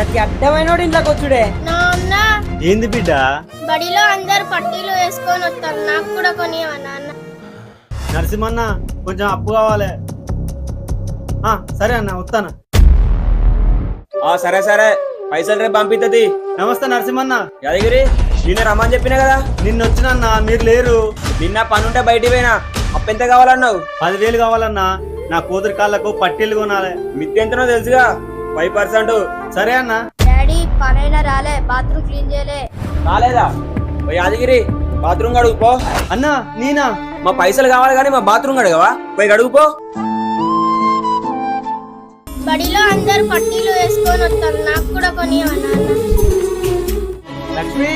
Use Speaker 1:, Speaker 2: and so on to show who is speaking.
Speaker 1: ప్రతి అడ్డమైనోడు ఇంట్లోకి వచ్చుడే.
Speaker 2: నాన్న
Speaker 3: ఏంది బిడ్డ?
Speaker 2: బడిలో అందరు పట్టీలు వేసుకొని వస్తారు, నాకు కూడా కొనియవా నాన్న?
Speaker 3: నరసింహన్న కొంచెం అప్పు కావాలి. సరే అన్న వస్తాను.
Speaker 4: సరే సరే పైసలు రేపు పంపిస్తుంది.
Speaker 3: నమస్తే నరసింహన్న.
Speaker 4: యాదగిరి నిన్న రమ్మని చెప్పినా కదా.
Speaker 3: నిన్న వచ్చినన్న మీరు లేరు.
Speaker 4: నిన్న పనుంటే బయటికి పోయినా. అప్పు ఎంత కావాలన్నావు?
Speaker 3: 10,000 కావాలన్నా. నా కూతురు కాళ్ళకు పట్టీలు కొనాలి.
Speaker 4: మిత్తి ఎంతనో తెలుసుగా, 5%.
Speaker 3: సరే అన్న.
Speaker 2: డాడీ పనైనా రాలే, బాత్రూమ్ క్లీన్ చేయలే.
Speaker 4: రాలేదా? ఓ యాదగిరి బాత్రూమ్ కడుగుపో.
Speaker 3: అన్నా నేనా?
Speaker 4: మా పైసలు కావాలి కానీ మా బాత్రూమ్ కడగవా? పోయి కడుగుపో.
Speaker 2: బడిలో అందరు పట్టీలు వేసుకొని వస్తారు, నాకు కూడా కొనియవా నాన్న?
Speaker 3: లక్ష్మి